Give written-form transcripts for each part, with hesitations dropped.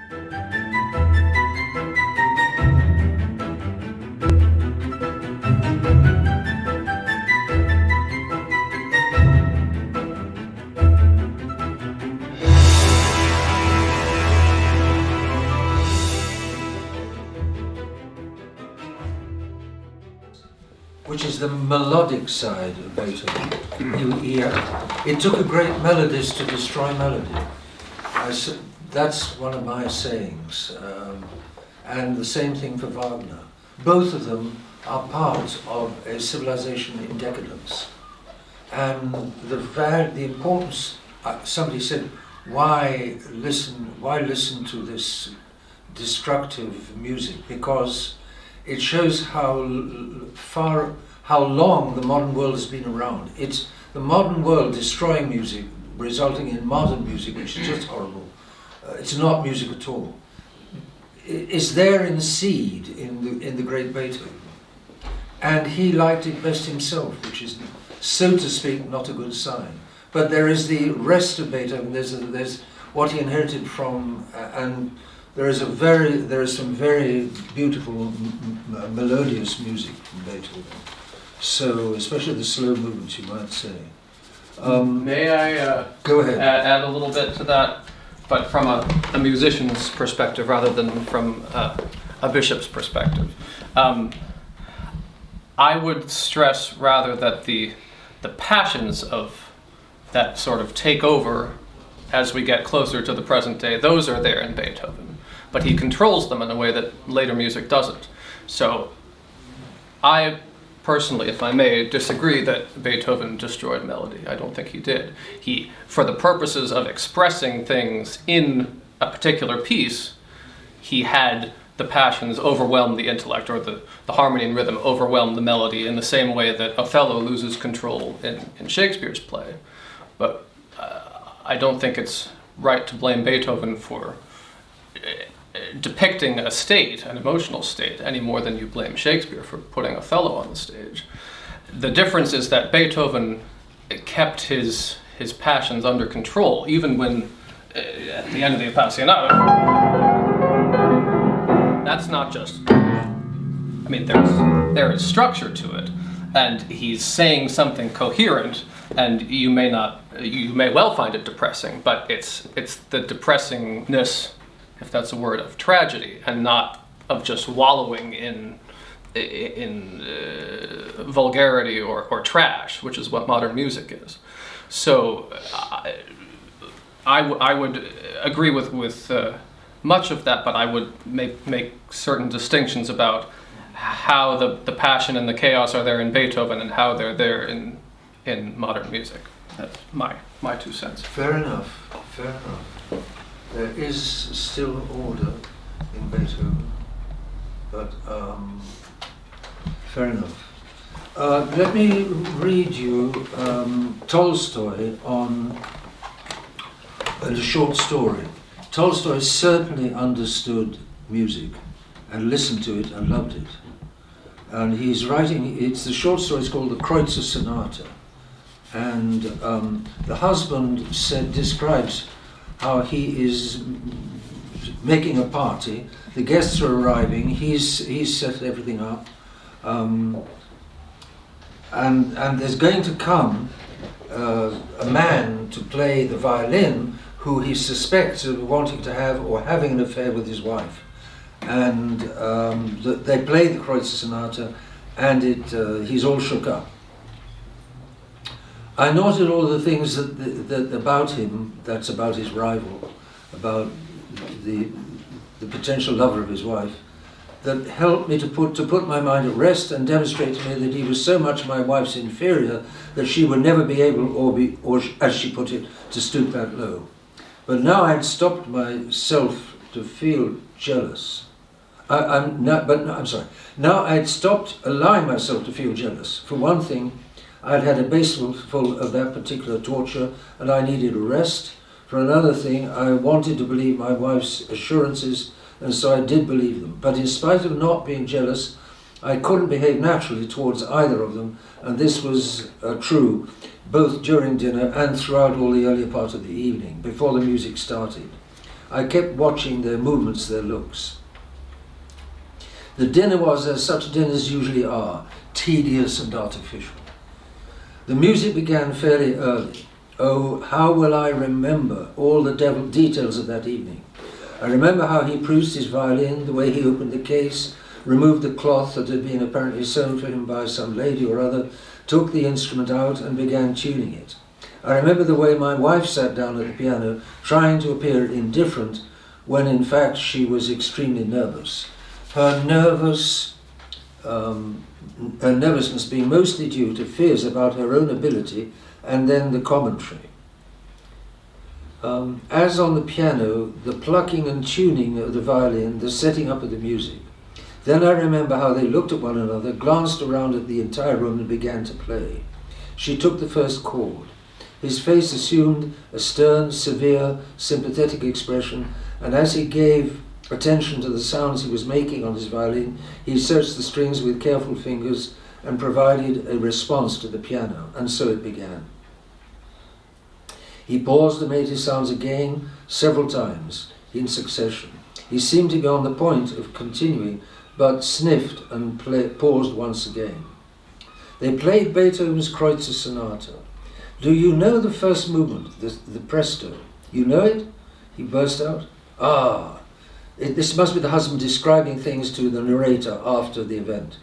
Which is the melodic side of Beethoven. It took a great melodist to destroy melody. That's one of my sayings. And the same thing for Wagner. Both of them are part of a civilization in decadence. And the importance, somebody said, why listen to this destructive music? Because it shows how long the modern world has been around. It's the modern world destroying music, resulting in modern music, which is just horrible. It's not music at all. It's there in seed in the great Beethoven, and he liked it best himself, which is, so to speak, not a good sign. But there is the rest of Beethoven. There's what he inherited from, and there is some very beautiful melodious music from Beethoven. So, especially the slow movements, you might say. May I go ahead. Add a little bit to that, but from a musician's perspective rather than from a bishop's perspective. I would stress rather that the passions of that sort of take over as we get closer to the present day, those are there in Beethoven. But he controls them in a way that later music doesn't. So I personally, if I may, disagree that Beethoven destroyed melody. I don't think he did. He, for the purposes of expressing things in a particular piece, he had the passions overwhelm the intellect, or the harmony and rhythm overwhelm the melody, in the same way that Othello loses control in Shakespeare's play. But I don't think it's right to blame Beethoven for depicting a state, an emotional state, any more than you blame Shakespeare for putting Othello on the stage. The difference is that Beethoven kept his passions under control, even when, at the end of the Appassionata, that's not just, I mean, there is structure to it, and he's saying something coherent, and you may well find it depressing, but it's the depressingness, if that's a word, of tragedy, and not of just wallowing in vulgarity or trash, which is what modern music is. So I would agree with much of that, but I would make certain distinctions about how the passion and the chaos are there in Beethoven and how they're there in modern music. That's my 2 cents. Fair enough. There is still order in Beethoven, but fair enough. Let me read you Tolstoy on a short story. Tolstoy certainly understood music and listened to it and loved it. And he's writing, the short story is called the Kreutzer Sonata. And the husband describes how he is making a party, the guests are arriving, he's set everything up, and there's going to come a man to play the violin who he suspects of wanting to have or having an affair with his wife. And they play the Kreutzer Sonata, and he's all shook up. I noted all the things that about him, that's about his rival, about the potential lover of his wife, that helped me to put my mind at rest and demonstrate to me that he was so much my wife's inferior that she would never be able, or as she put it, to stoop that low. But now I had stopped myself to feel jealous. I'm sorry. Now I had stopped allowing myself to feel jealous. For one thing, I had had a baseful of that particular torture, and I needed a rest. For another thing, I wanted to believe my wife's assurances, and so I did believe them. But in spite of not being jealous, I couldn't behave naturally towards either of them, and this was true both during dinner and throughout all the earlier part of the evening, before the music started. I kept watching their movements, their looks. The dinner was, as such dinners usually are, tedious and artificial. The music began fairly early. Oh, how will I remember all the details of that evening. I remember how he produced his violin, the way he opened the case, removed the cloth that had been apparently sewn for him by some lady or other, took the instrument out and began tuning it. I remember the way my wife sat down at the piano, trying to appear indifferent, when in fact she was extremely nervous. Her nervousness being mostly due to fears about her own ability and then the commentary. As on the piano, the plucking and tuning of the violin, the setting up of the music. Then I remember how they looked at one another, glanced around at the entire room and began to play. She took the first chord. His face assumed a stern, severe, sympathetic expression, and as he gave attention to the sounds he was making on his violin, he searched the strings with careful fingers and provided a response to the piano, and so it began. He paused and made his sounds again several times in succession. He seemed to be on the point of continuing, but sniffed and paused once again. They played Beethoven's Kreutzer Sonata. Do you know the first movement, the presto? You know it? He burst out. This must be the husband describing things to the narrator after the event.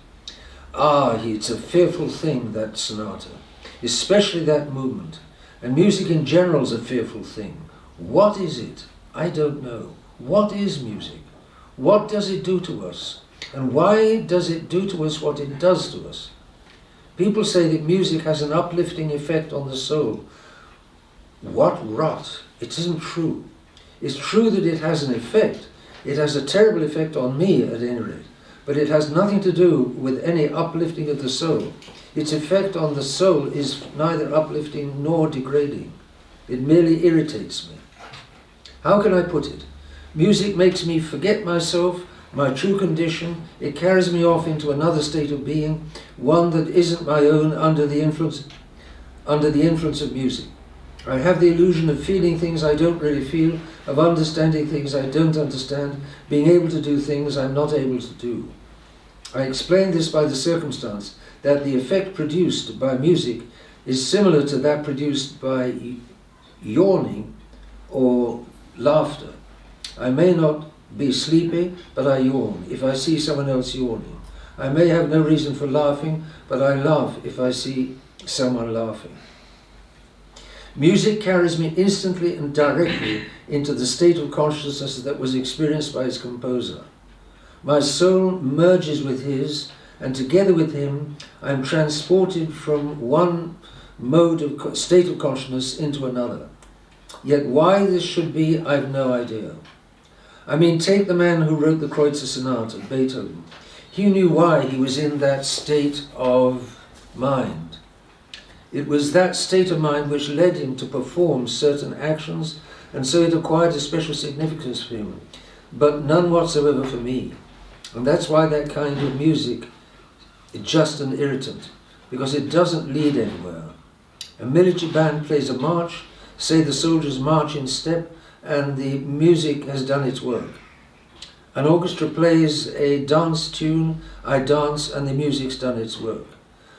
It's a fearful thing, that sonata, especially that movement. And music in general is a fearful thing. What is it? I don't know. What is music? What does it do to us? And why does it do to us what it does to us? People say that music has an uplifting effect on the soul. What rot! It isn't true. It's true that it has an effect. It has a terrible effect on me, at any rate. But it has nothing to do with any uplifting of the soul. Its effect on the soul is neither uplifting nor degrading. It merely irritates me. How can I put it? Music makes me forget myself, my true condition. It carries me off into another state of being, one that isn't my own, under the influence of music. I have the illusion of feeling things I don't really feel, of understanding things I don't understand, being able to do things I'm not able to do. I explain this by the circumstance that the effect produced by music is similar to that produced by yawning or laughter. I may not be sleepy, but I yawn if I see someone else yawning. I may have no reason for laughing, but I laugh if I see someone laughing. Music carries me instantly and directly into the state of consciousness that was experienced by its composer. My soul merges with his, and together with him, I am transported from one mode of state of consciousness into another. Yet why this should be, I have no idea. I mean, take the man who wrote the Kreutzer Sonata, Beethoven. He knew why he was in that state of mind. It was that state of mind which led him to perform certain actions, and so it acquired a special significance for him, but none whatsoever for me. And that's why that kind of music is just an irritant, because it doesn't lead anywhere. A military band plays a march, say the soldiers march in step, and the music has done its work. An orchestra plays a dance tune, I dance, and the music's done its work.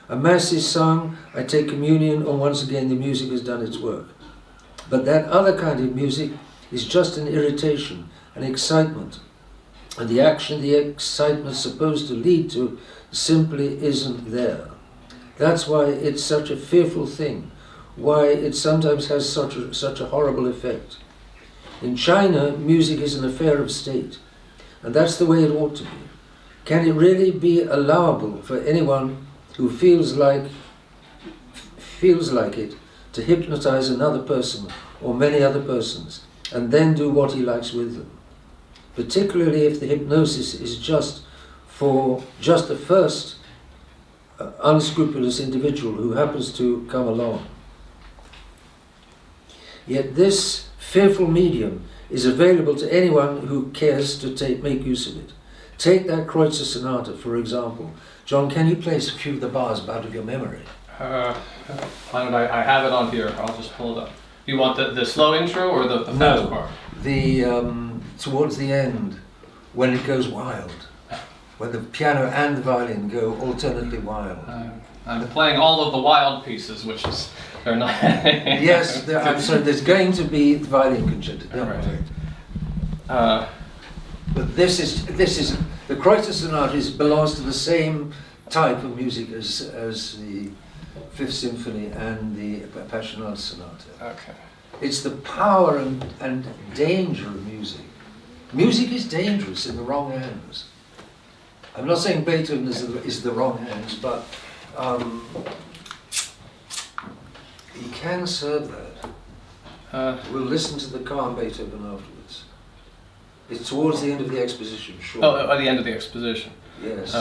A mass is sung, I take communion, and once again the music has done its work. But that other kind of music is just an irritation, an excitement. And the action the excitement is supposed to lead to simply isn't there. That's why it's such a fearful thing, why it sometimes has such a horrible effect. In China, music is an affair of state, and that's the way it ought to be. Can it really be allowable for anyone who feels like it to hypnotize another person or many other persons and then do what he likes with them? Particularly if the hypnosis is just the first unscrupulous individual who happens to come along. Yet this fearful medium is available to anyone who cares to make use of it. Take that Kreutzer Sonata, for example. John, can you play a few of the bars out of your memory? Why don't I have it on here. I'll just pull it up. You want the slow intro or the fast part? towards the end, when it goes wild, when the piano and the violin go alternately wild. I'm playing all of the wild pieces, which is they're not. Yes, I'm sorry. There's going to be the violin concerto. Don't worry. But this is the Kreutzer Sonata belongs to the same type of music as the Fifth Symphony and the Passional Sonata. Okay. It's the power and danger of music. Music is dangerous in the wrong hands. I'm not saying Beethoven is the wrong hands, but he can serve that. We'll listen to the calm Beethoven afterwards. It's towards the end of the exposition, sure. Oh, at the end of the exposition. Yes.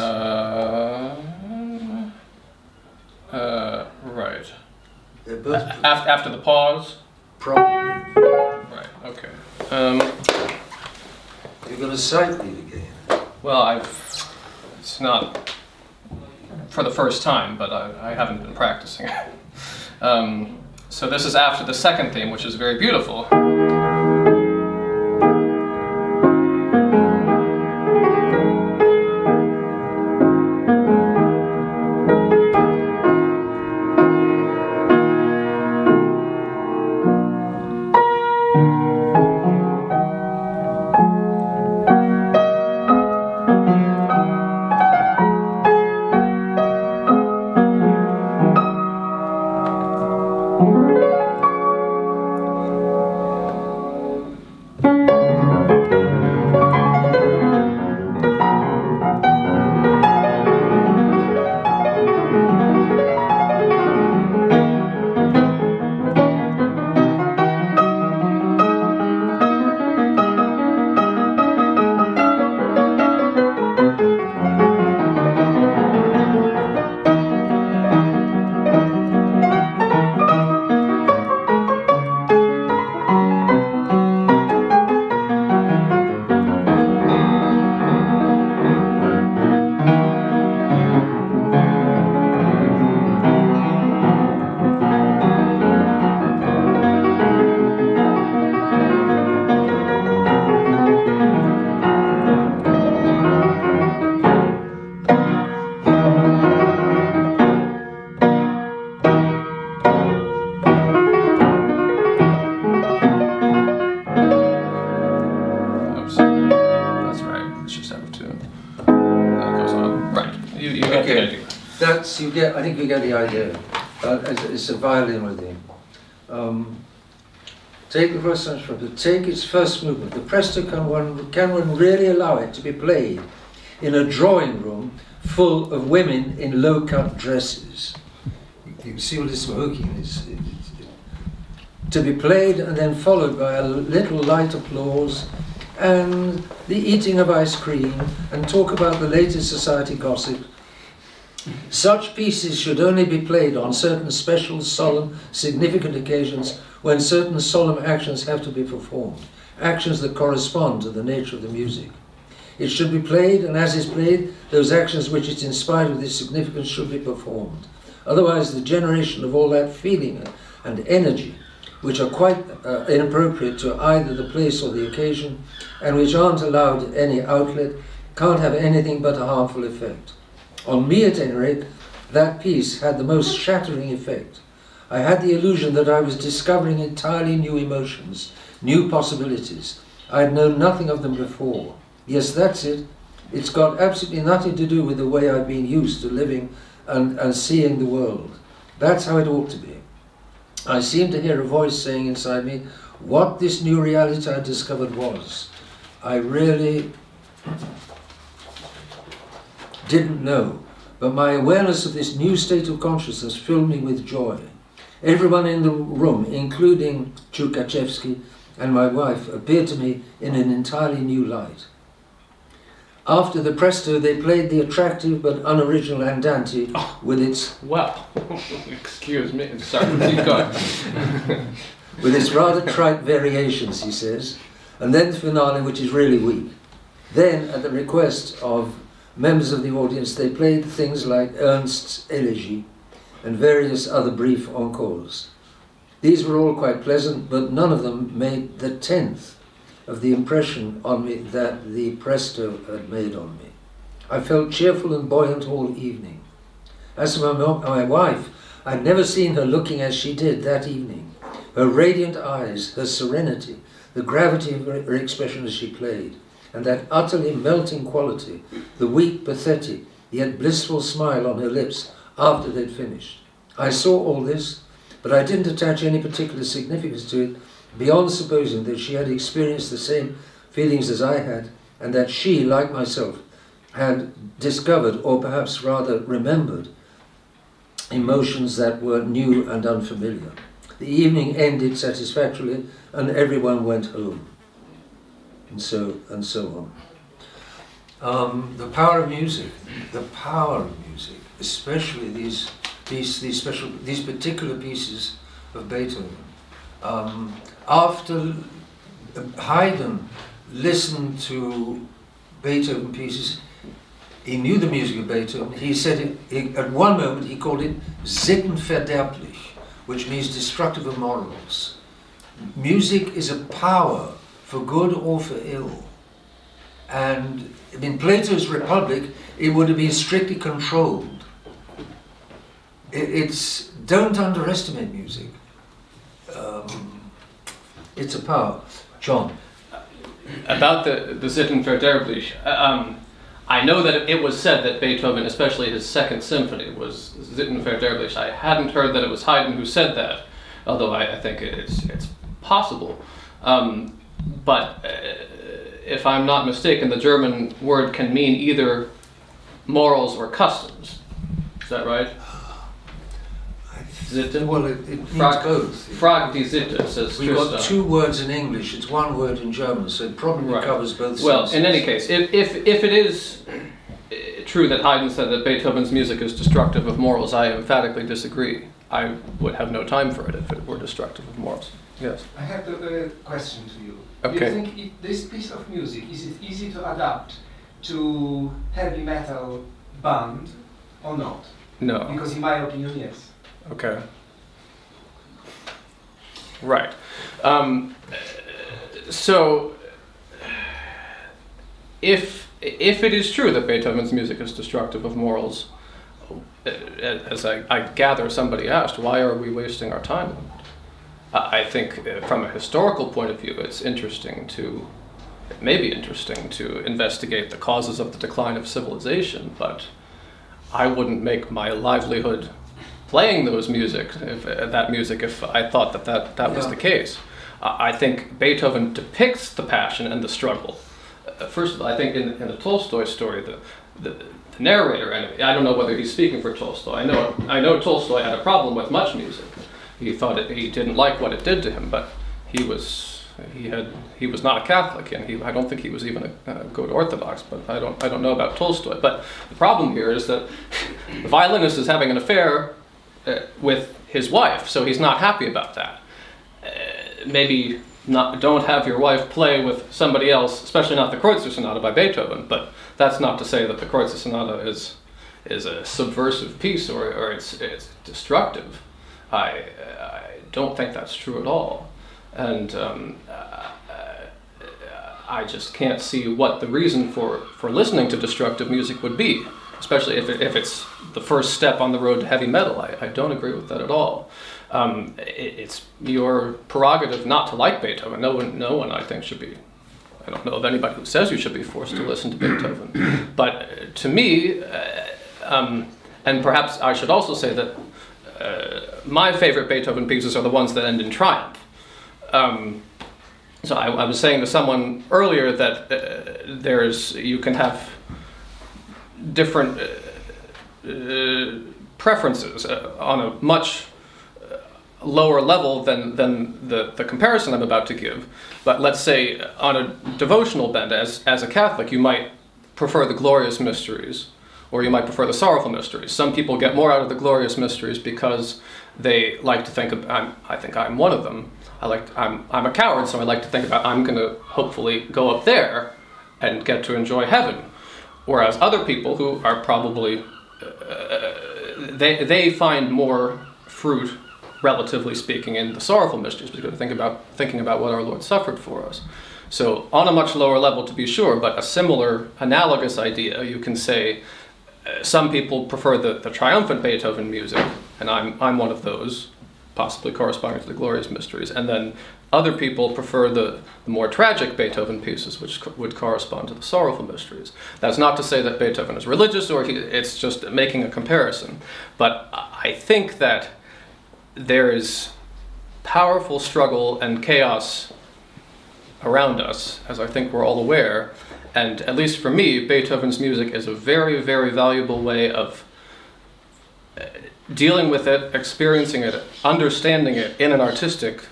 Right. They're both After the pause? probably. Right, okay. You're going to sight read again. Well, it's not for the first time, but I haven't been practicing. So this is after the second theme, which is very beautiful. I think you get the idea. It's a violin rhythm. Take the first movement. Take its first movement. The presto can one really allow it to be played in a drawing room full of women in low-cut dresses? You can see what this smoking is. To be played and then followed by a little light applause and the eating of ice cream and talk about the latest society gossip. Such pieces should only be played on certain special, solemn, significant occasions when certain solemn actions have to be performed, actions that correspond to the nature of the music. It should be played, and as is played, those actions which it's inspired with its significance should be performed. Otherwise, the generation of all that feeling and energy, which are quite inappropriate to either the place or the occasion, and which aren't allowed any outlet, can't have anything but a harmful effect. On me, at any rate, that piece had the most shattering effect. I had the illusion that I was discovering entirely new emotions, new possibilities. I had known nothing of them before. Yes, that's it. It's got absolutely nothing to do with the way I've been used to living and seeing the world. That's how it ought to be. I seemed to hear a voice saying inside me what this new reality I discovered was. I really didn't know, but my awareness of this new state of consciousness filled me with joy. Everyone in the room, including Chukachevsky and my wife, appeared to me in an entirely new light. After the presto, they played the attractive but unoriginal Andante with its... Well, excuse me, sorry, keep going. with its rather trite variations, he says, and then the finale, which is really weak. Then, at the request of members of the audience, they played things like Ernst's Elegy and various other brief encores. These were all quite pleasant, but none of them made the 10th. of the impression on me that the presto had made on me. I felt cheerful and buoyant all evening. As for my wife, I'd never seen her looking as she did that evening. Her radiant eyes, her serenity, the gravity of her expression as she played, and that utterly melting quality, the weak, pathetic, yet blissful smile on her lips after they'd finished. I saw all this, but I didn't attach any particular significance to it, beyond supposing that she had experienced the same feelings as I had, and that she, like myself, had discovered, or perhaps rather remembered, emotions that were new and unfamiliar. The evening ended satisfactorily, and everyone went home, and so on. The power of music, especially these particular pieces of Beethoven. After Haydn listened to Beethoven pieces, he knew the music of Beethoven. He said at one moment he called it Sittenverderblich, which means destructive of morals. Music is a power for good or for ill. And in Plato's Republic, it would have been strictly controlled. Don't underestimate music. It's a power. John. About the Sittenverderblich, I know that it was said that Beethoven, especially his Second Symphony, was Sittenverderblich. I hadn't heard that it was Haydn who said that, although I think it's possible. But if I'm not mistaken, the German word can mean either morals or customs. Is that right? Sitten? Well, it means both. Frag die Sitte, says We've Tristan. got two words in English. It's one word in German, so it probably covers both Well, senses. in any case, if it is true that Haydn said that Beethoven's music is destructive of morals, I emphatically disagree. I would have no time for it if it were destructive of morals. Yes. I have a question to you. Okay. Do you think this piece of music, is it easy to adapt to heavy metal band or not? No. Because in my opinion, yes. Okay. Right. So, if it is true that Beethoven's music is destructive of morals, as I gather somebody asked, why are we wasting our time on it? I think from a historical point of view, it may be interesting to investigate the causes of the decline of civilization, but I wouldn't make my livelihood playing that music if I thought that was the case. I think Beethoven depicts the passion and the struggle. First of all, I think in the Tolstoy story, the narrator, and I don't know whether he's speaking for Tolstoy. I know Tolstoy had a problem with much music. He thought he didn't like what it did to him, but he was not a Catholic, and I don't think he was even a good Orthodox. But I don't know about Tolstoy. But the problem here is that the violinist is having an affair with his wife, so he's not happy about that. Maybe don't have your wife play with somebody else, especially not the Kreutzer Sonata by Beethoven. But that's not to say that the Kreutzer Sonata is a subversive piece or it's destructive. I don't think that's true at all, and I just can't see what the reason for listening to destructive music would be, especially if it's the first step on the road to heavy metal. I don't agree with that at all. It's your prerogative not to like Beethoven. No one I think should be. I don't know of anybody who says you should be forced to listen to Beethoven. But to me, and perhaps I should also say that my favorite Beethoven pieces are the ones that end in triumph. So I was saying to someone earlier that you can have different preferences on a much lower level than the comparison I'm about to give. But let's say on a devotional bent, as a Catholic, you might prefer the glorious mysteries, or you might prefer the sorrowful mysteries. Some people get more out of the glorious mysteries because they like to think of, I think I'm one of them. I'm a coward, so I like to think about I'm going to hopefully go up there and get to enjoy heaven. Whereas other people who are probably, they find more fruit, relatively speaking, in the sorrowful mysteries, because they're thinking about what our Lord suffered for us. So on a much lower level, to be sure, but a similar analogous idea, you can say some people prefer the triumphant Beethoven music, and I'm one of those, possibly corresponding to the Glorious Mysteries, and then other people prefer the more tragic Beethoven pieces, which would correspond to the sorrowful mysteries. That's not to say that Beethoven is religious, or it's just making a comparison. But I think that there is powerful struggle and chaos around us, as I think we're all aware, and at least for me, Beethoven's music is a very, very valuable way of dealing with it, experiencing it, understanding it in an artistic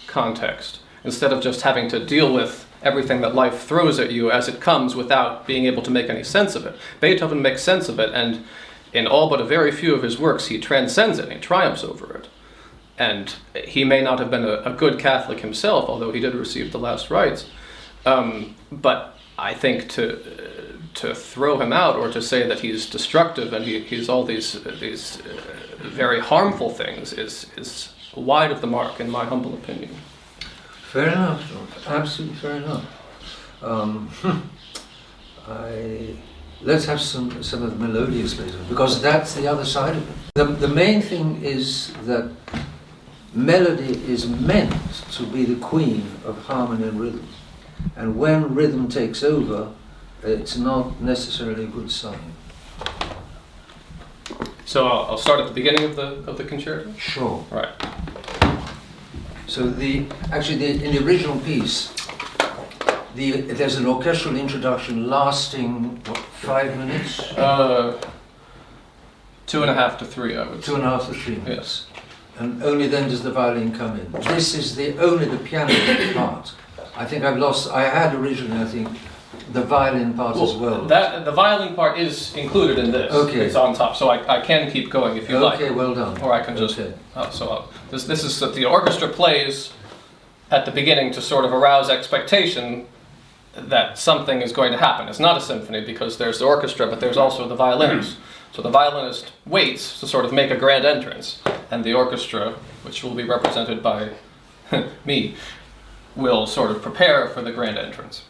context, instead of just having to deal with everything that life throws at you as it comes without being able to make any sense of it. Beethoven makes sense of it, and in all but a very few of his works, he transcends it, and he triumphs over it. And he may not have been a good Catholic himself, although he did receive the last rites. But I think to throw him out, or to say that he's destructive and he's all these very harmful things is wide of the mark, in my humble opinion. Fair enough, George. Absolutely fair enough. Let's have some of the melodious Beethoven, because that's the other side of it. The main thing is that melody is meant to be the queen of harmony and rhythm. And when rhythm takes over, it's not necessarily a good sign. So I'll start at the beginning of the concerto. Sure. Right. So in the original piece, there's an orchestral introduction lasting, 5 minutes? 2.5 to 3, I would say. 2.5 to 3 minutes. Yes. And only then does the violin come in. This is only the piano part. I think I had originally, I think, the violin part as well. The violin part is included in this. Okay. It's on top, so I can keep going if you like. Okay, well done. Or I can just... Okay. This is that the orchestra plays at the beginning to sort of arouse expectation that something is going to happen. It's not a symphony because there's the orchestra, but there's also the violinist. So the violinist waits to sort of make a grand entrance, and the orchestra, which will be represented by me, will sort of prepare for the grand entrance.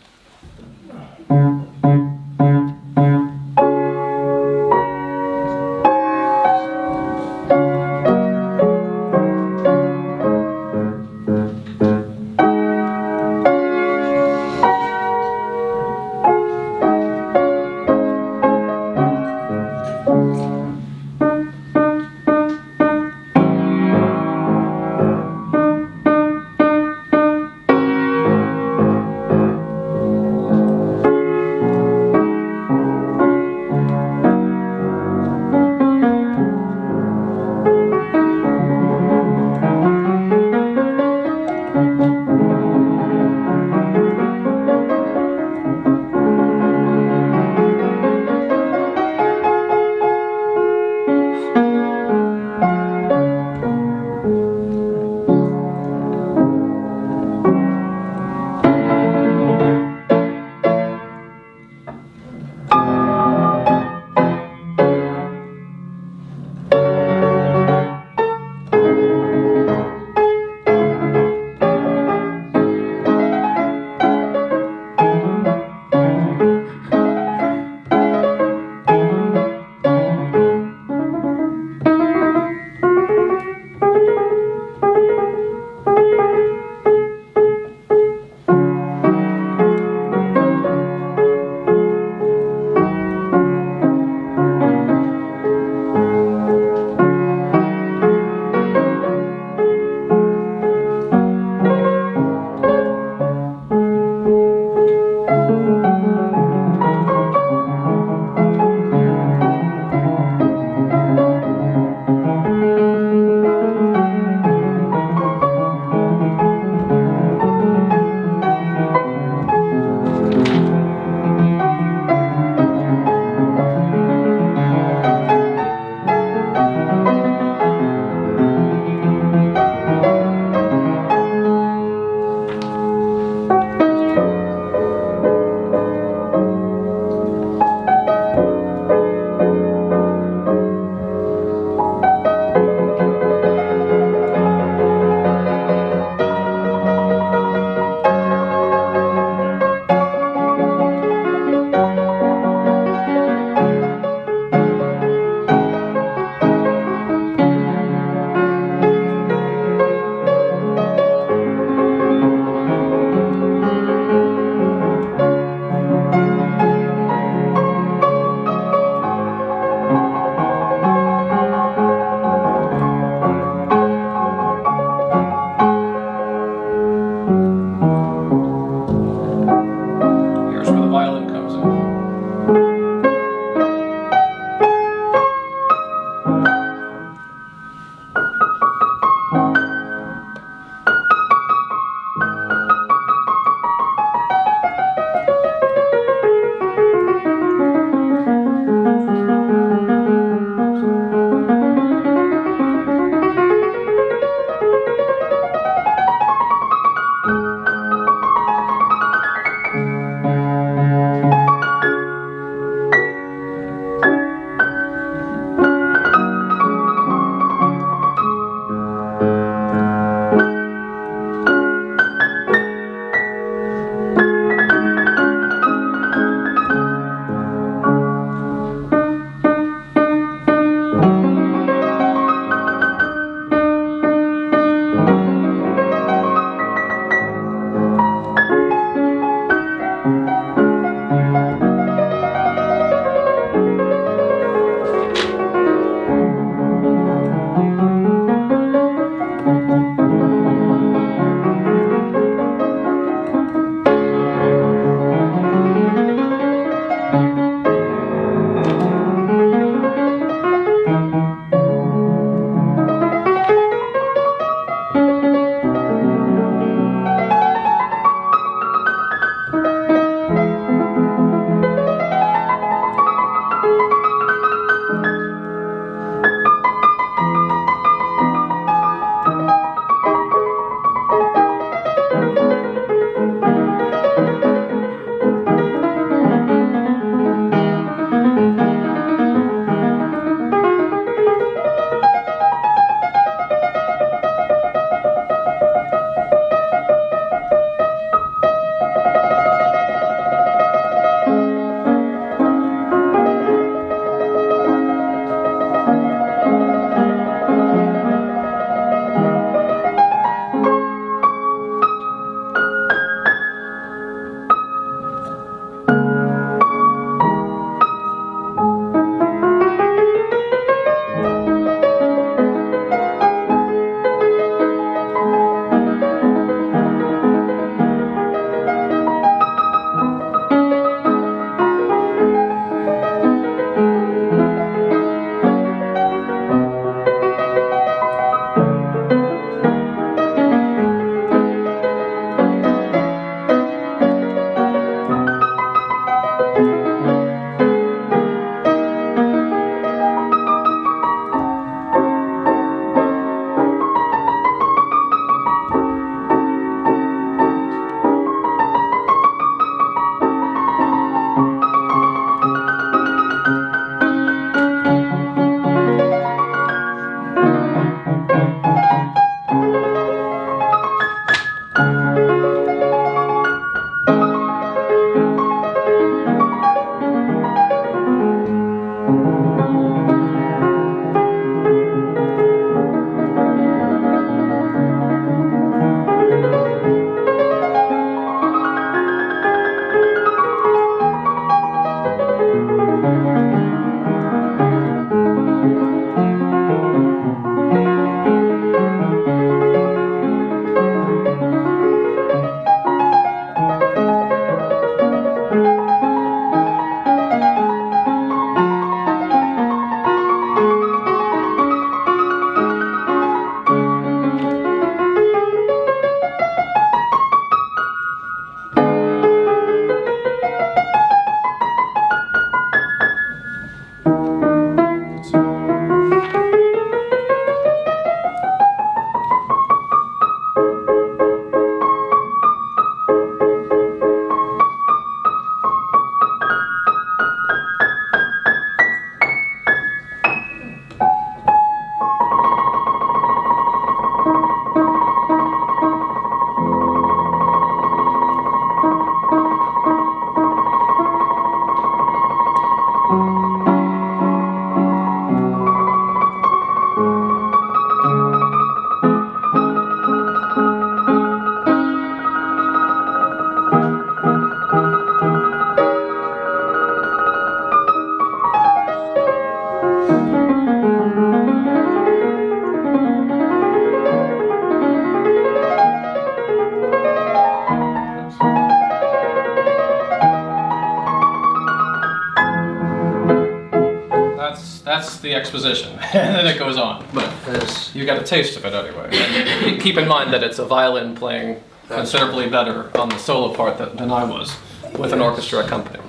That's the exposition, and then it goes on. But Yes. you got a taste of it anyway. And keep in mind that it's a violin playing considerably better on the solo part than I was, with an orchestra accompanying.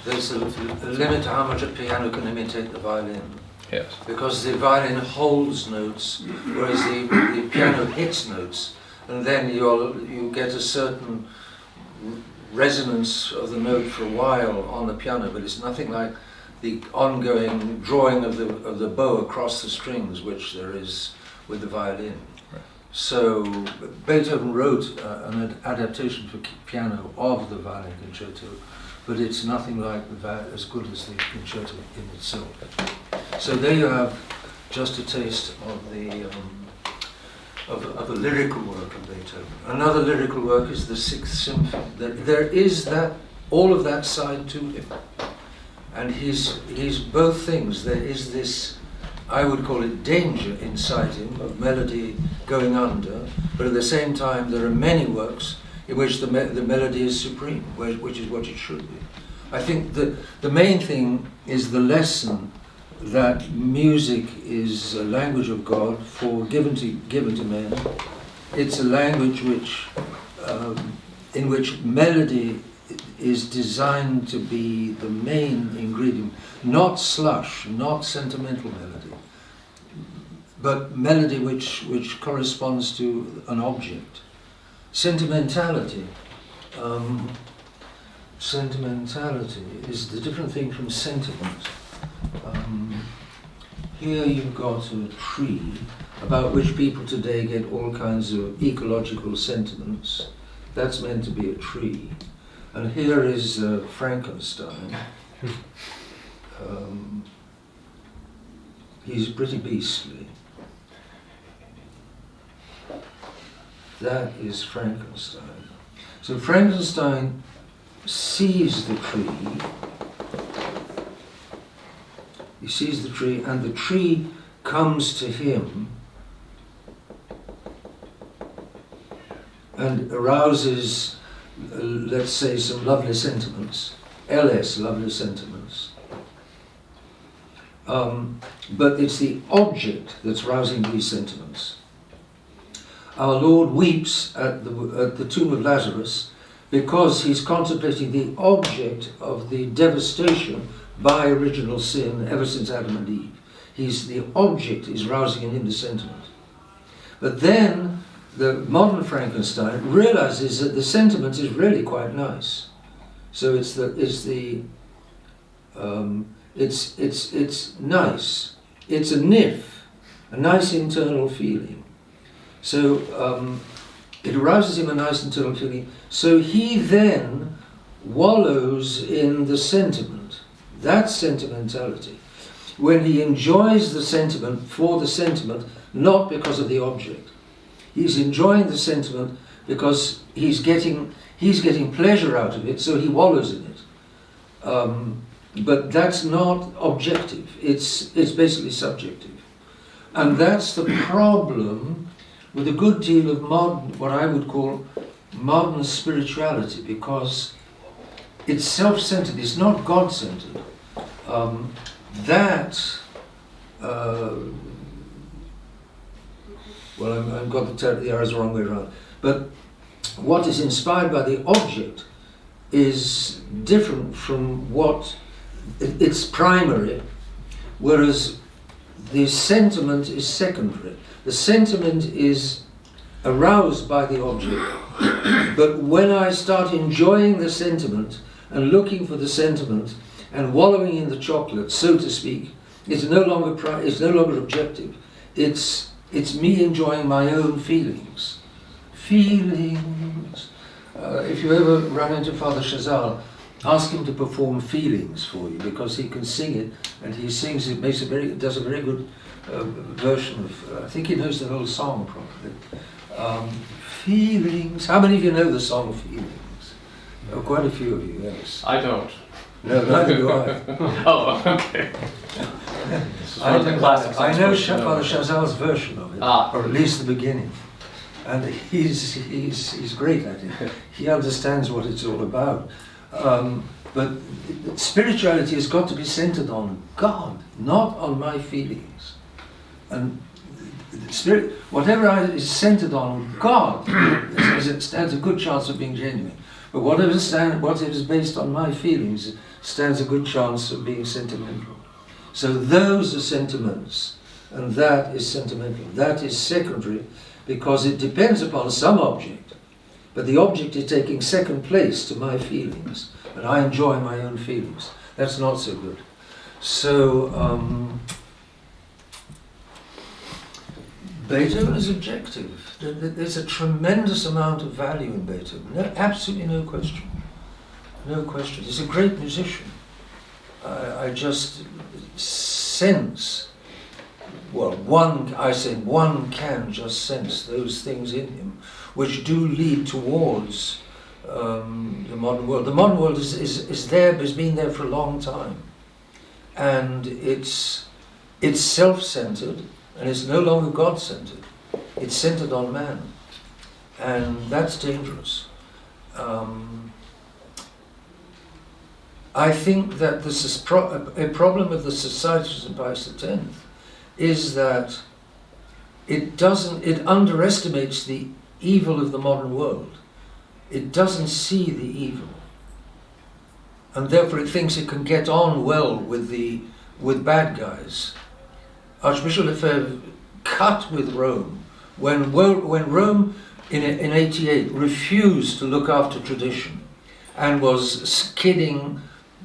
There's a limit to how much a piano can imitate the violin. Yes. Because the violin holds notes, whereas the piano hits notes, and then you get a certain resonance of the note for a while on the piano, but it's nothing like the ongoing drawing of the bow across the strings, which there is with the violin. Right. So Beethoven wrote an adaptation for piano of the violin concerto, but it's nothing like as good as the concerto in itself. So there you have just a taste of the of a lyrical work of Beethoven. Another lyrical work is the Sixth Symphony. There is all of that side to him, and he's both things. There is this, I would call it, danger inside him of melody going under, but at the same time there are many works in which the melody is supreme, which is what it should be. I think the main thing is the lesson that music is a language of God given to men. It's a language in which melody is designed to be the main ingredient, not slush, not sentimental melody, but melody which corresponds to an object. Sentimentality. Sentimentality is the different thing from sentiment. Here you've got a tree about which people today get all kinds of ecological sentiments. That's meant to be a tree. And here is Frankenstein. He's pretty beastly. That is Frankenstein. So Frankenstein sees the tree. He sees the tree, and the tree comes to him and arouses, let's say, some lovely sentiments, lovely sentiments. But it's the object that's rousing these sentiments. Our Lord weeps at the tomb of Lazarus because he's contemplating the object of the devastation by original sin ever since Adam and Eve. The object is rousing in him the sentiment. But then the modern Frankenstein realizes that the sentiment is really quite nice. So it's nice. It's a nice internal feeling. So it arouses him a nice internal feeling. So he then wallows in the sentiment. That's sentimentality. When he enjoys the sentiment for the sentiment, not because of the object. He's enjoying the sentiment because he's getting pleasure out of it, so he wallows in it. But that's not objective. It's basically subjective. And that's the problem with a good deal of modern, what I would call modern spirituality, because it's self-centered, it's not God-centered. I've got the arrows the wrong way around. But what is inspired by the object is different from what it's primary, whereas the sentiment is secondary. The sentiment is aroused by the object, but when I start enjoying the sentiment and looking for the sentiment and wallowing in the chocolate, so to speak, it's no longer objective. It's me enjoying my own feelings. Feelings. If you ever run into Father Chazal, ask him to perform Feelings for you, because he can sing it, and he sings it, does a very good version of. I think he knows the whole song properly. Feelings. How many of you know the song Feelings? Oh, quite a few of you, yes. I don't. No, neither do I. Oh, okay. I know Father Chazal's version of it, or at least the beginning, and he's great at it. He understands what it's all about. But spirituality has got to be centered on God, not on my feelings. And spirit, whatever is centered on God, it stands a good chance of being genuine. But whatever is based on my feelings stands a good chance of being sentimental. So those are sentiments, and that is sentimental. That is secondary, because it depends upon some object, but the object is taking second place to my feelings, and I enjoy my own feelings. That's not so good. So Beethoven is objective. There's a tremendous amount of value in Beethoven. No, absolutely no question. No question. He's a great musician. I just sense, well, one can just sense those things in him which do lead towards the modern world. The modern world is there, has been there for a long time. And it's self-centered, and it's no longer God-centered. It's centered on man. And that's dangerous. I think that this is a problem of the Society of St. Pius X is that it underestimates the evil of the modern world. It doesn't see the evil. And therefore it thinks it can get on well with bad guys. Archbishop Lefebvre cut with Rome when Rome in 88 refused to look after tradition and was kidding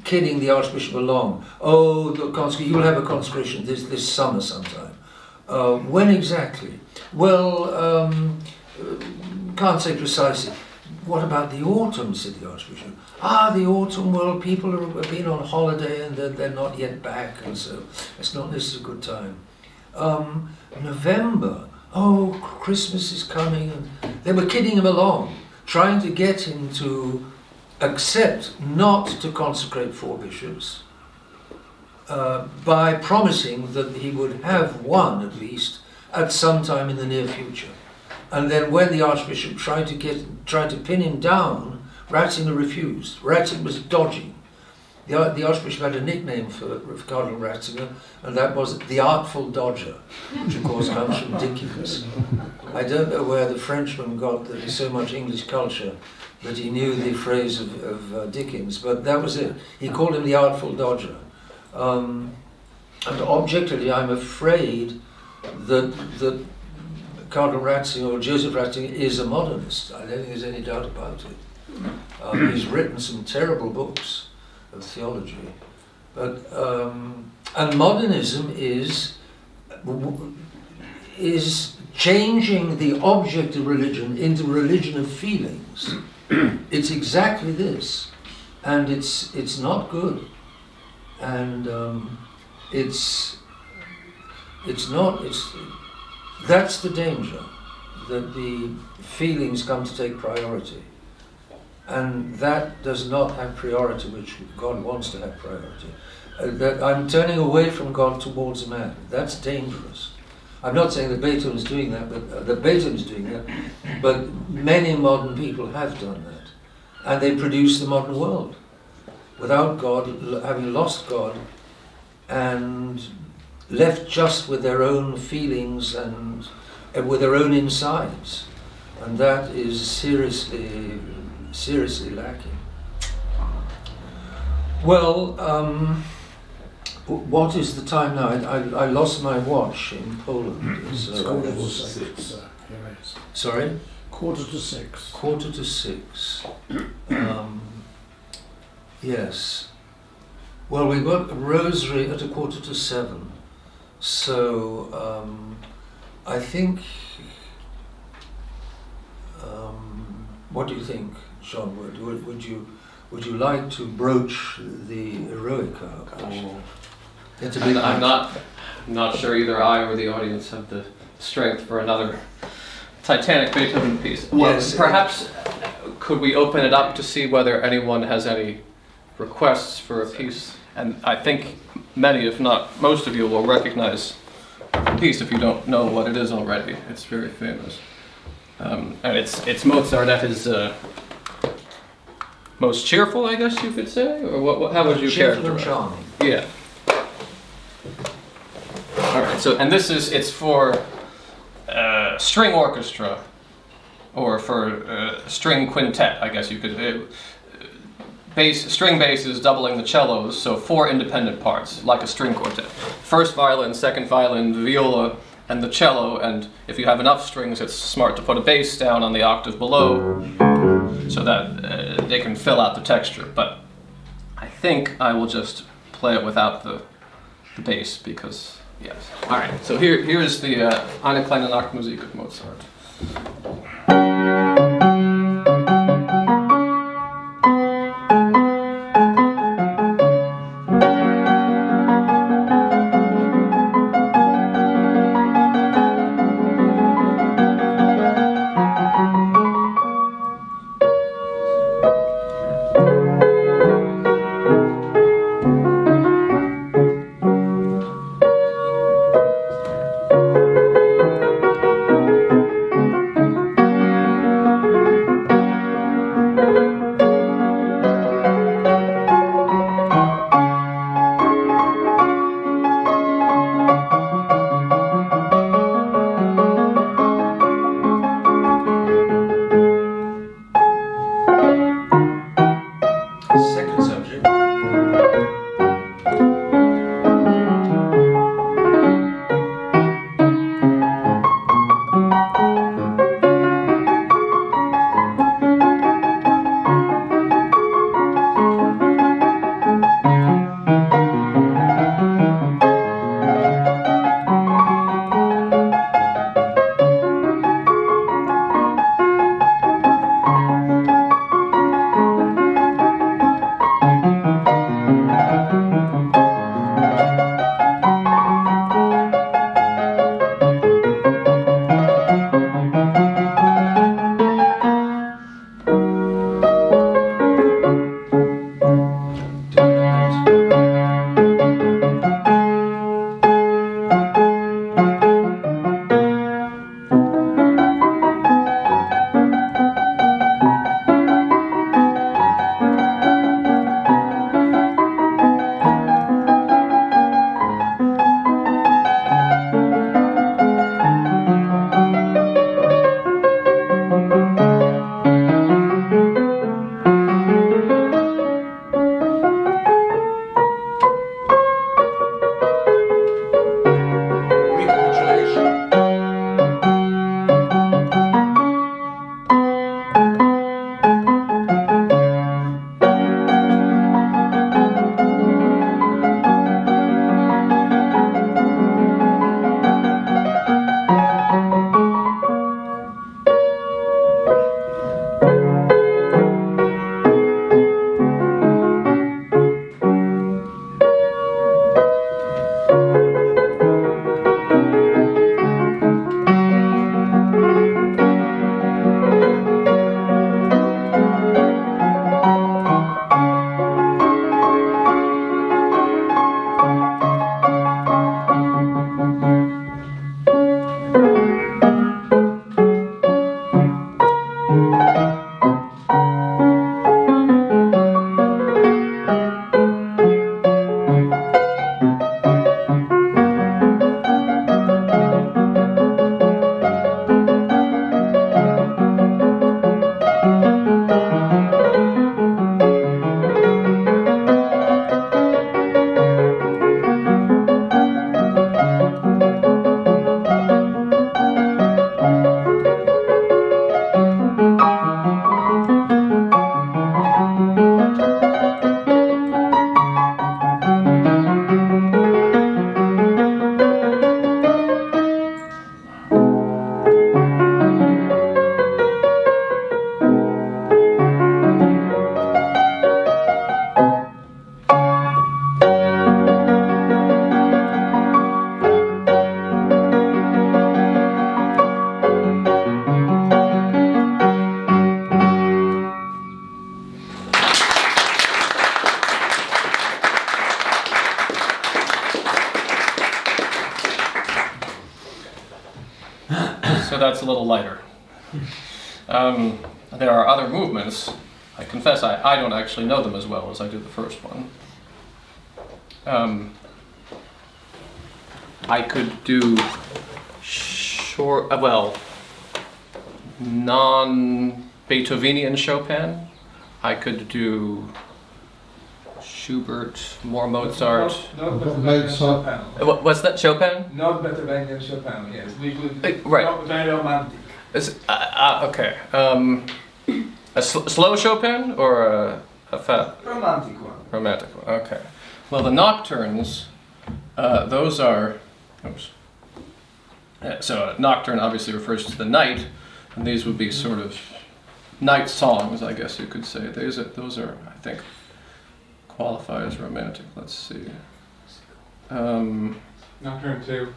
the Archbishop along. Oh, you will have a consecration this summer sometime. When exactly? Well, can't say precisely. What about the autumn, said the Archbishop. The autumn, well, people have been on holiday and they're not yet back, and so it's not necessarily a good time. November, oh, Christmas is coming, and they were kidding him along, trying to get him to accept not to consecrate 4 bishops by promising that he would have one at least at some time in the near future. And then when the Archbishop tried to pin him down, Ratzinger refused. Ratzinger was dodging. The Archbishop had a nickname for Cardinal Ratzinger, and that was the Artful Dodger, which of course comes from Dickens. I don't know where the Frenchman got that so much English culture that he knew the phrase of Dickens, but that was it. He called him the Artful Dodger. And objectively, I'm afraid that Cardinal Ratzinger, or Joseph Ratzinger, is a modernist. I don't think there's any doubt about it. He's written some terrible books of theology, but and modernism is changing the object of religion into religion of feelings. It's exactly this, and it's not good, and that's the danger, that the feelings come to take priority. And that does not have priority, which God wants to have priority. That I'm turning away from God towards man. That's dangerous. I'm not saying that Beethoven's doing that, but many modern people have done that. And they produce the modern world. Without God, having lost God, and left just with their own feelings and with their own insides. And that is seriously lacking. Well, what is the time now? I lost my watch in Poland. It's 6:15. Sorry? 6:45. 6:45. Yes. Well, we've got a rosary at 6:45. So I think. What do you think, John? Would you like to broach the Eroica? I'm not sure either I or the audience have the strength for another Titanic Beethoven piece. Well, yes, perhaps could we open it up to see whether anyone has any requests for a piece? And I think many, if not most of you, will recognize the piece if you don't know what it is already. It's very famous. And it's Mozart at his most cheerful, I guess you could say, or how would you Cheerful and characterize? charming. Yeah. All right. So, and it's for string orchestra, or for string quintet, I guess you could. String basses doubling the cellos, so 4 independent parts, like a string quartet. First violin, second violin, the viola, and the cello, and if you have enough strings, it's smart to put a bass down on the octave below, so that they can fill out the texture. But I think I will just play it without the bass, because, yes. All right, so here's the Eine kleine Nachtmusik of Mozart. Second subject. So that's a little lighter. There are other movements I confess I don't actually know them as well as I did the first one. I could do short, non-Beethovenian Chopin. I could do Schubert, more Mozart. Not Mozart. Beethoven, Chopin. What's that, Chopin? Not Beethoven and Chopin, yes. We would Right. not very romantic. Okay. A slow Chopin or a Romantic one. romantic one? Okay. Well, the nocturnes, those are. Oops. So a nocturne obviously refers to the night, and these would be sort of night songs, I guess you could say. Those are, I think, qualify as romantic. Let's see. Nocturne 2.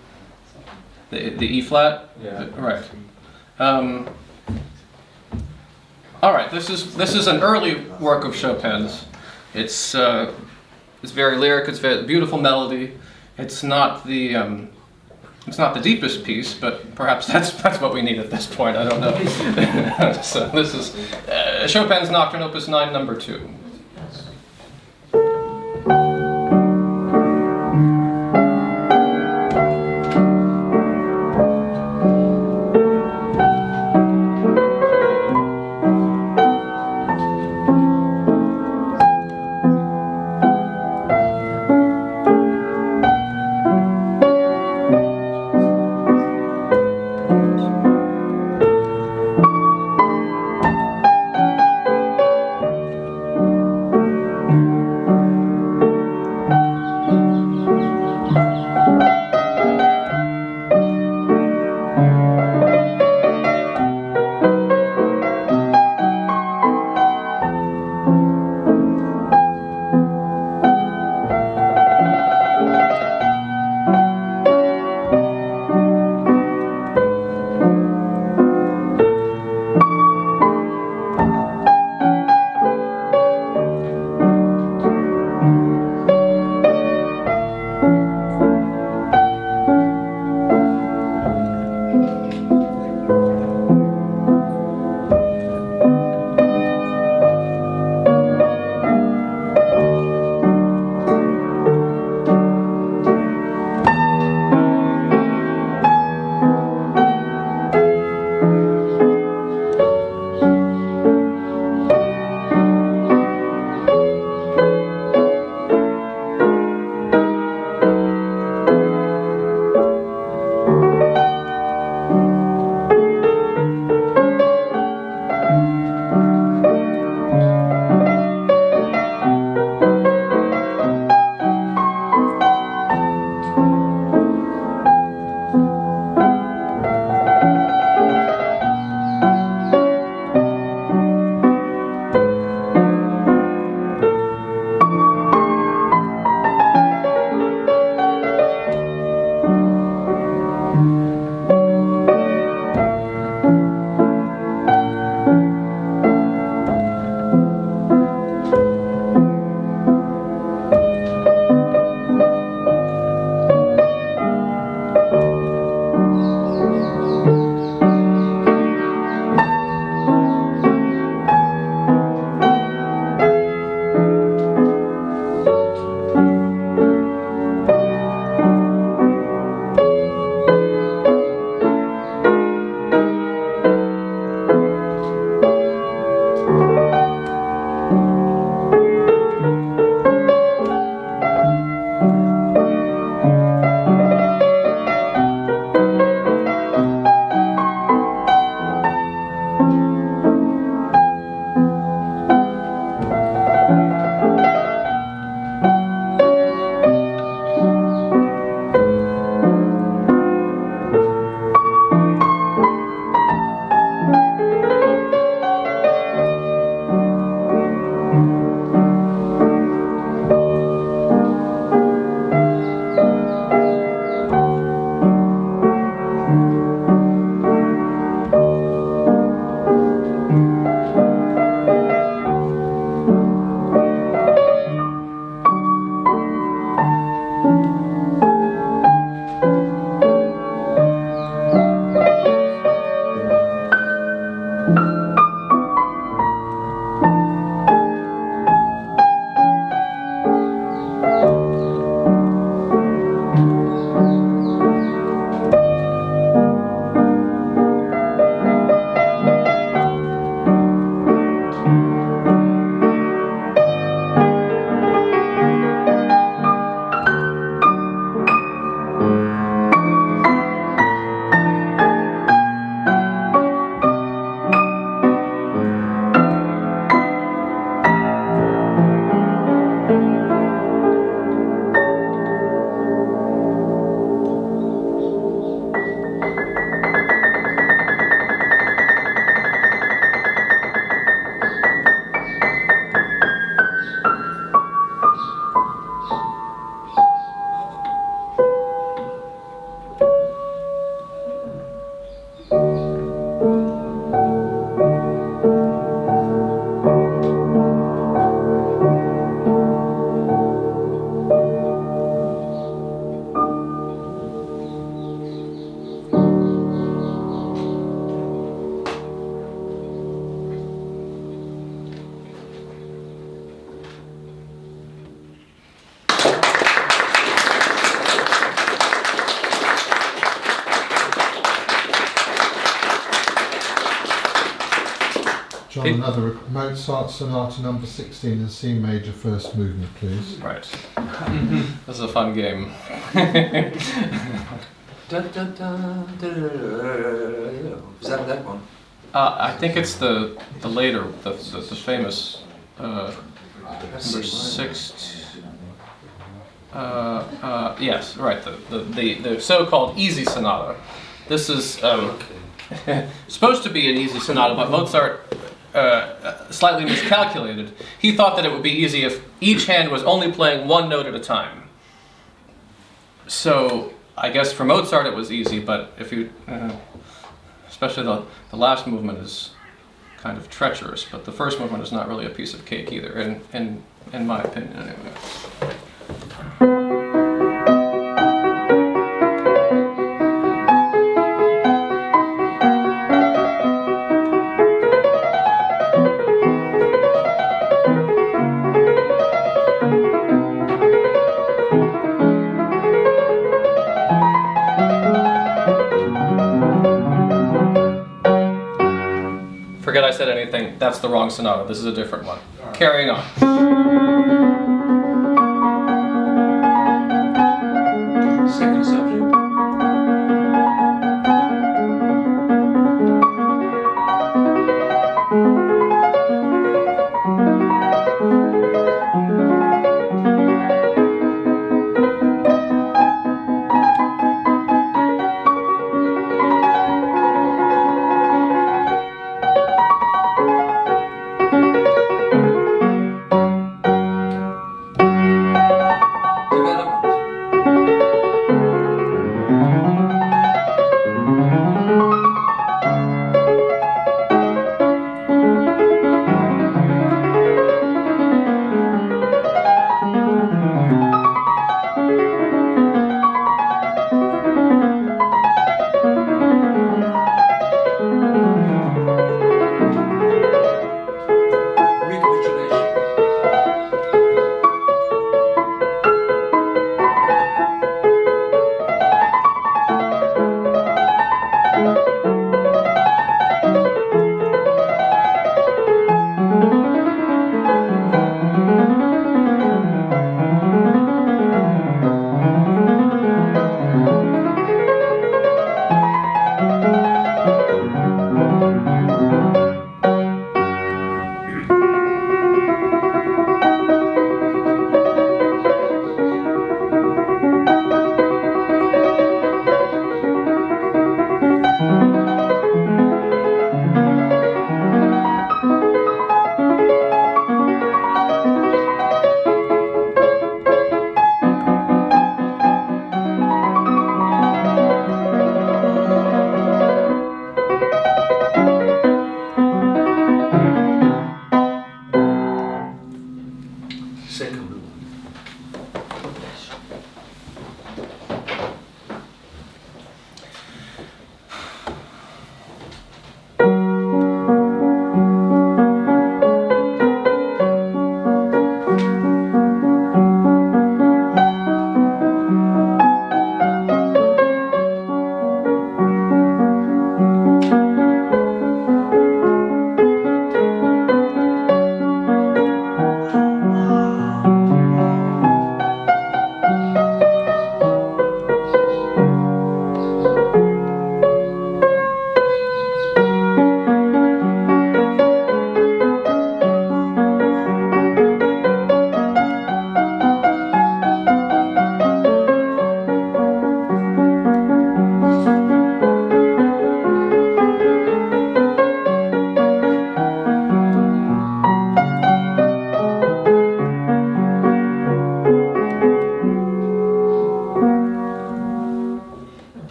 The E flat. Yeah. Right. All right. This is an early work of Chopin's. It's very lyric. It's very beautiful melody. It's not the deepest piece, but perhaps that's what we need at this point. I don't know. So this is Chopin's Nocturne, Opus 9, Number 2. John, another Mozart Sonata number 16 in C major, first movement, please. Right. This is a fun game. Dun, dun, dun, dun, is that one? I think it's the later, the famous number 6. Yes, right. The so-called easy sonata. This is supposed to be an easy sonata, but Mozart slightly miscalculated. He thought that it would be easy if each hand was only playing one note at a time. So I guess for Mozart it was easy, but if you, especially the last movement is kind of treacherous, but the first movement is not really a piece of cake either, in my opinion anyway. Forget I said anything. That's the wrong sonata. This is a different one. Carrying on. Second subject.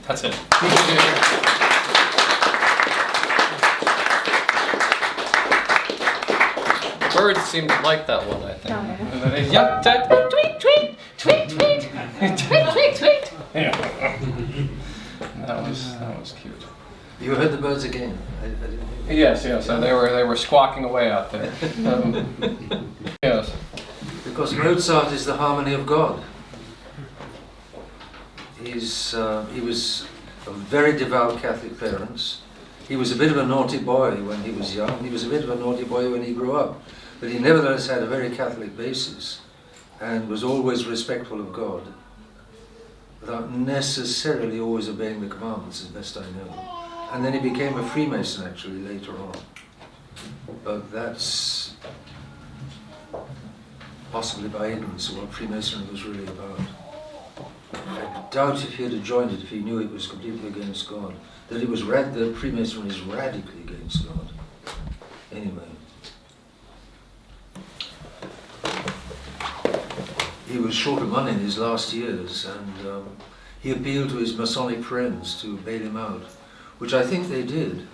That's it. Birds seem to like that one, I think. Oh, yeah. Yup, that, tweet, tweet, tweet, tweet, tweet, tweet, tweet. Yeah. That was cute. You heard the birds again? I didn't hear. Yes, yes. So they were squawking away out there. Yes. Because Mozart is the harmony of God. He was of very devout Catholic parents. He was a bit of a naughty boy when he was young. He was a bit of a naughty boy when he grew up. But he nevertheless had a very Catholic basis and was always respectful of God, without necessarily always obeying the commandments, as best I know. And then he became a Freemason, actually, later on. But that's possibly by ignorance of what Freemasonry was really about. I doubt if he had joined it if he knew it was completely against God. That it was that Freemasonry is radically against God. Anyway. He was short of money in his last years, and he appealed to his Masonic friends to bail him out, which I think they did.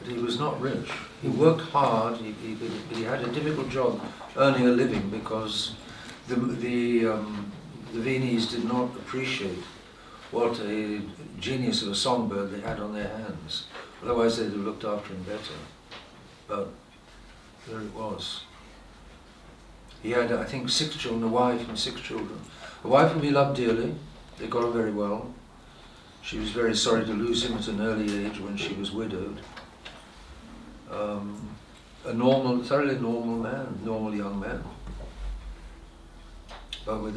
But he was not rich. He worked hard, he had a difficult job earning a living because the the Viennese did not appreciate what a genius of a songbird they had on their hands. Otherwise they'd have looked after him better. But there it was. He had, I think, 6 children, a wife and 6 children. A wife whom he loved dearly. They got on very well. She was very sorry to lose him at an early age when she was widowed. A normal, thoroughly normal man, normal young man. But with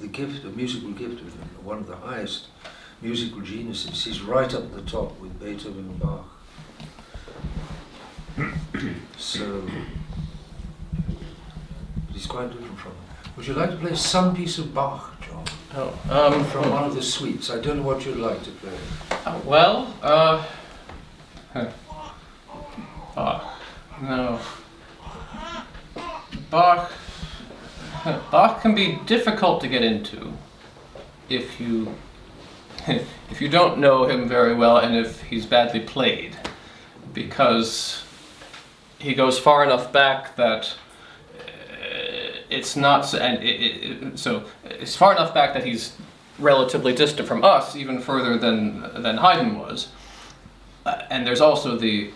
the gift, a musical gift of one of the highest musical geniuses. He's right up at the top with Beethoven and Bach. So, he's quite different from him. Would you like to play some piece of Bach, John? From one of the suites. I don't know what you'd like to play. Bach. No. Bach can be difficult to get into if you if you don't know him very well and if he's badly played, because he goes far enough back that it's not, so it's far enough back that he's relatively distant from us, even further than Haydn was. And there's also the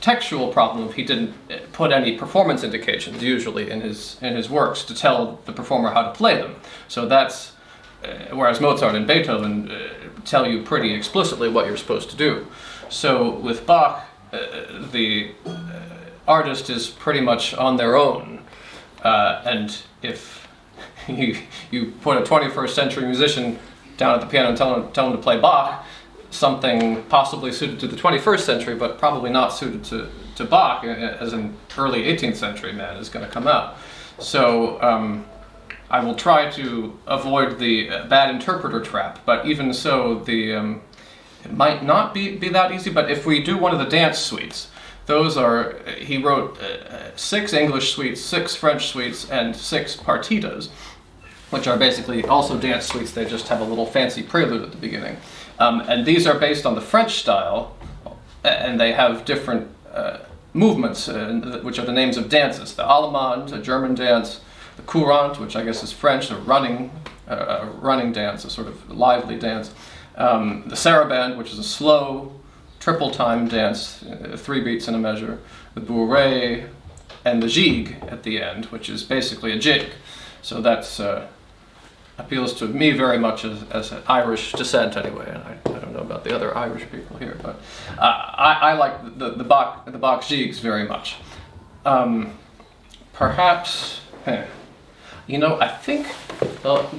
textual problem of he didn't put any performance indications usually in his works to tell the performer how to play them. So that's whereas Mozart and Beethoven tell you pretty explicitly what you're supposed to do. So with Bach, the artist is pretty much on their own, and if you put a 21st century musician down at the piano and tell him to play Bach, something possibly suited to the 21st century, but probably not suited to Bach, as an early 18th century man, is going to come out. So I will try to avoid the bad interpreter trap, but even so, it might not be that easy. But if we do one of the dance suites, those are, he wrote 6 English suites, 6 French suites, and 6 partitas, which are basically also dance suites. They just have a little fancy prelude at the beginning. And these are based on the French style, and they have different movements, which are the names of dances. The Allemande, a German dance, the Courant, which I guess is French, a running dance, a sort of lively dance. The Sarabande, which is a slow, triple time dance, 3 beats in a measure. The Bourrée, and the Gigue at the end, which is basically a jig. So that's appeals to me very much as an Irish descent anyway, and I don't know about the other Irish people here, but I like the Bach Gigues very much. Perhaps, I think,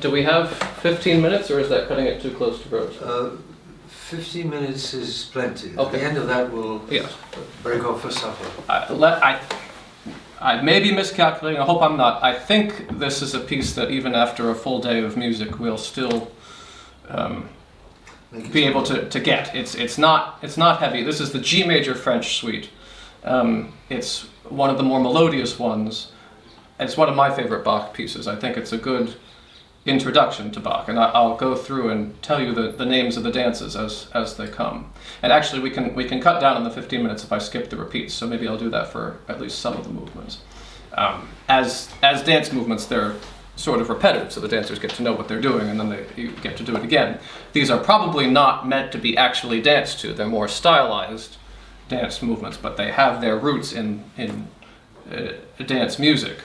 do we have 15 minutes, or is that cutting it too close to Rose? 15 minutes is plenty. Okay. At the end of that, we'll Yes. break off for supper. I may be miscalculating, I hope I'm not. I think this is a piece that even after a full day of music we'll still be able to get. It's not heavy. This is the G major French suite. It's one of the more melodious ones. It's one of my favorite Bach pieces. I think it's a good introduction to Bach, and I'll go through and tell you the names of the dances as they come. And actually we can cut down on the 15 minutes if I skip the repeats, so maybe I'll do that for at least some of the movements. As dance movements, they're sort of repetitive, so the dancers get to know what they're doing, and then you get to do it again. These are probably not meant to be actually danced to. They're more stylized dance movements, but they have their roots in dance music.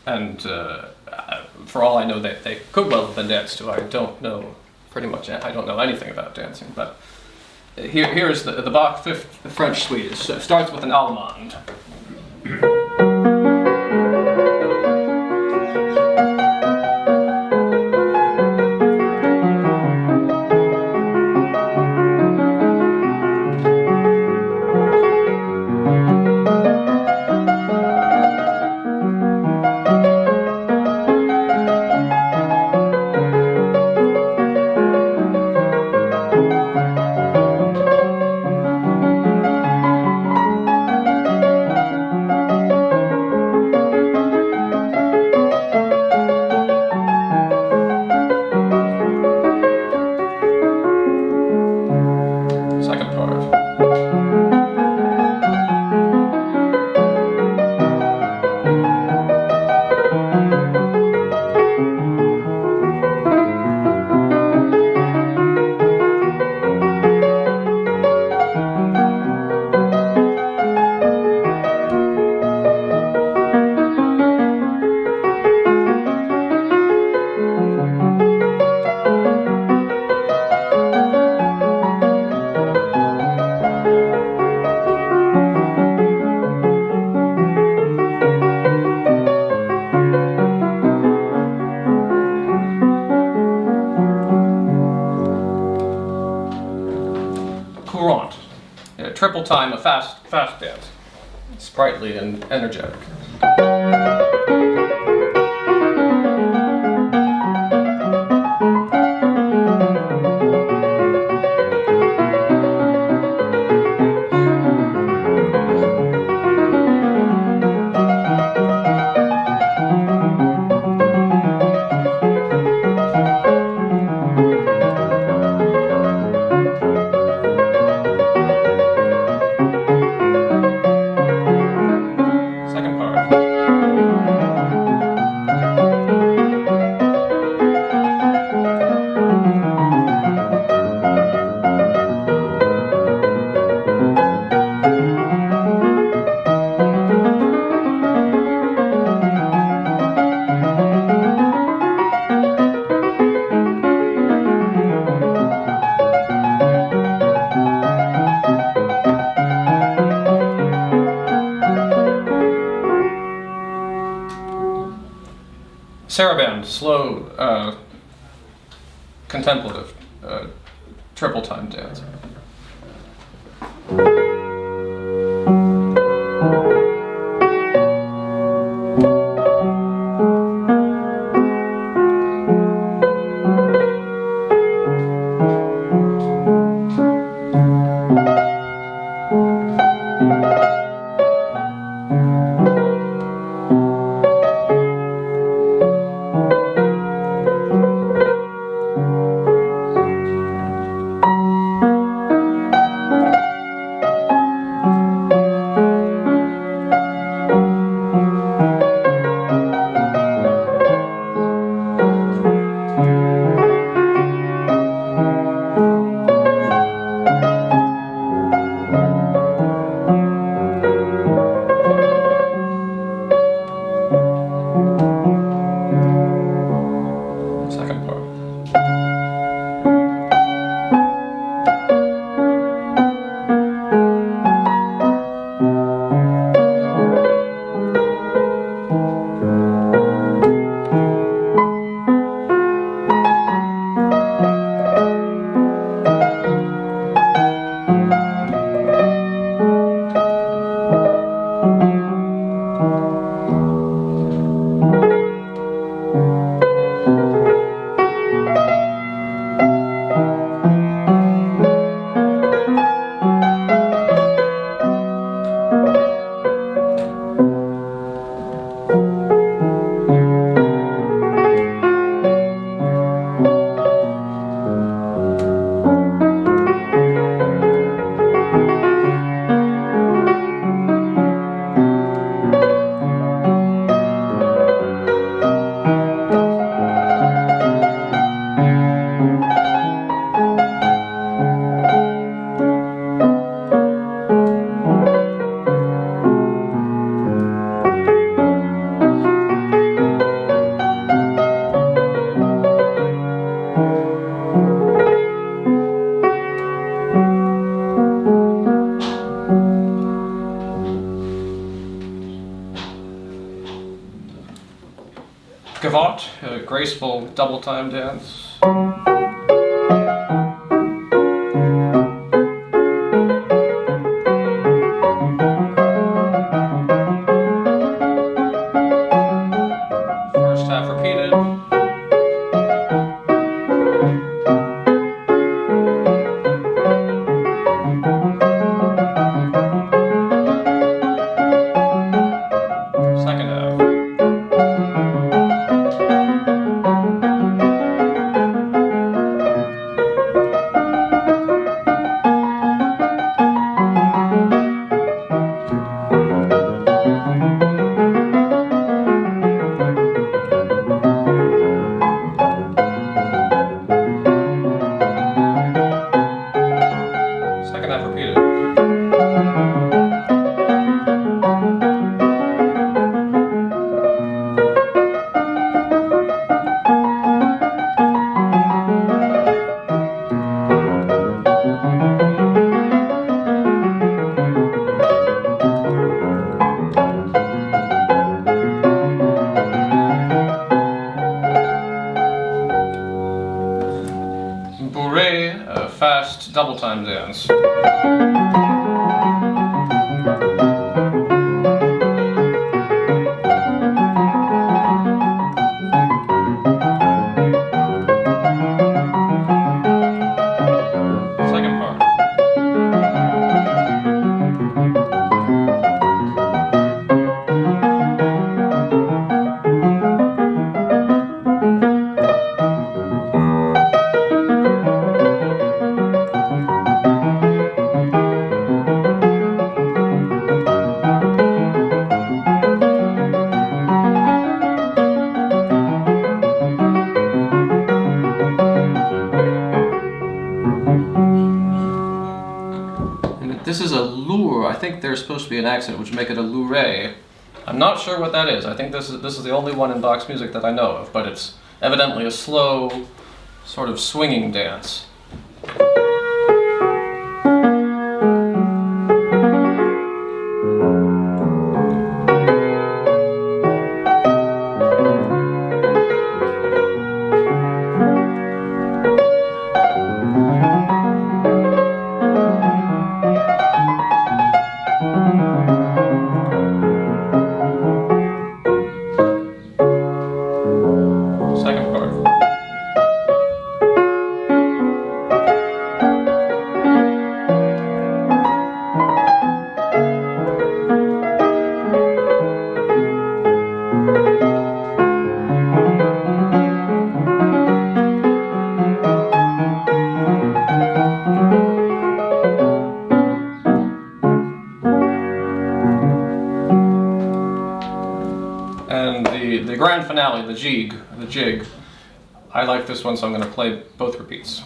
And for all I know, they could well have been danced to. I don't know anything about dancing, but here's the Bach Fifth French Suite. It starts with an Allemande. courant, triple time, a fast dance, sprightly and energetic. Second part. Saraband, slow, contemplative, triple time dance. Second part. Gavotte, a graceful double time dance. First half repeated. Second half. fast double time dance. Second part. This is a lure. I think there's supposed to be an accent which make it a lure. I'm not sure what that is. I think this is the only one in Bach's music that I know of, but it's evidently a slow, sort of swinging dance. Second part. And the grand finale, the jig, I like this one, so I'm going to play both repeats.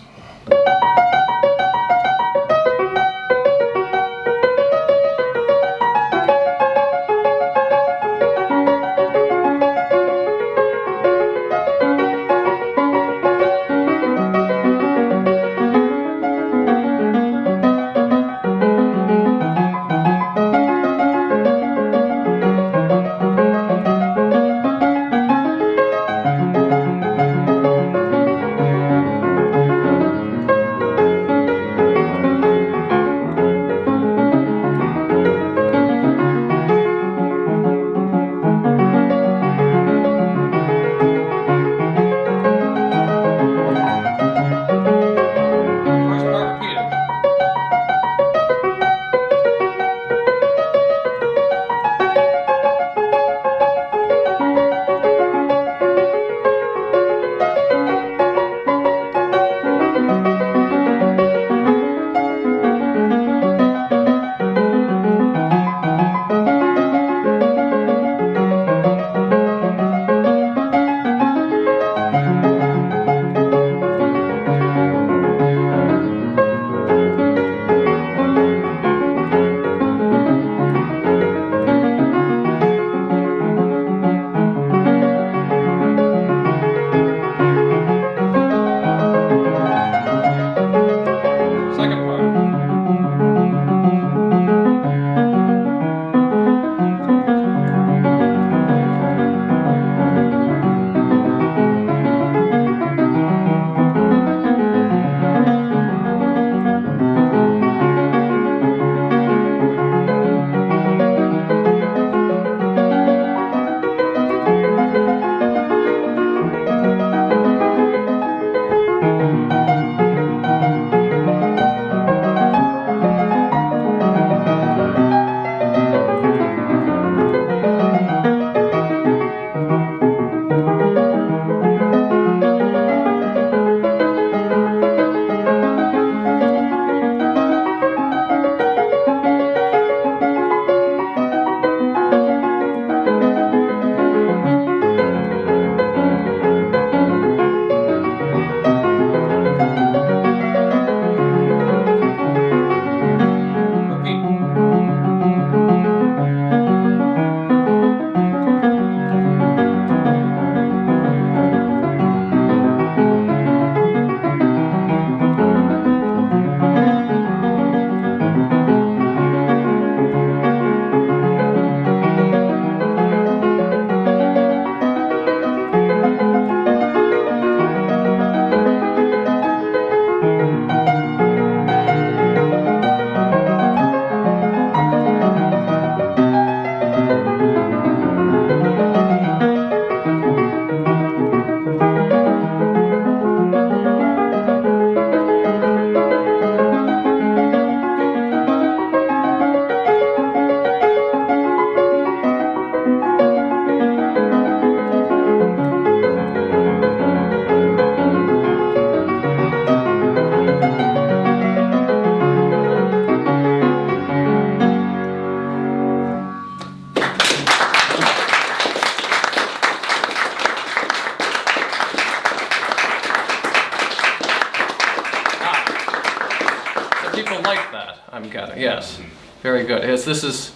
people like that, I'm getting. Yes. Very good. Yes, this is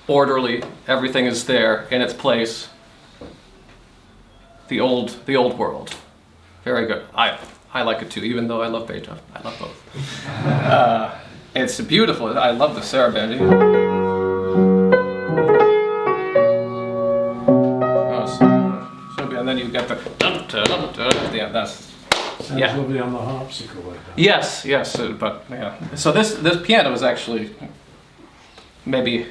orderly. Everything is there in its place. The old world. Very good. I like it too, even though I love Beethoven. I love both. It's beautiful. I love the sarabande. And then you get the yeah, that's Sounds lovely on the harpsichord. yes, but yeah. So this piano is actually maybe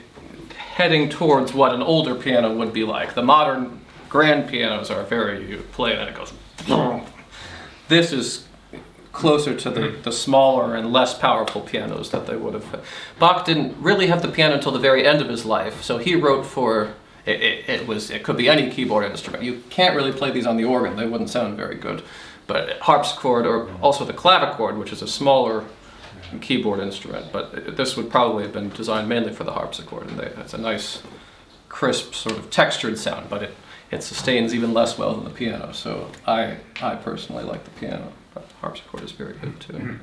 heading towards what an older piano would be like. The modern grand pianos are you play it and it goes. This is closer to the smaller and less powerful pianos that they would have. Bach didn't really have the piano until the very end of his life, so he wrote for. It could be any keyboard instrument. You can't really play these on the organ; they wouldn't sound very good. But harpsichord, or also the clavichord, which is a smaller keyboard instrument. But this would probably have been designed mainly for the harpsichord, and it's a nice, crisp, sort of textured sound. But it sustains even less well than the piano. So I personally like the piano, but harpsichord is very good too.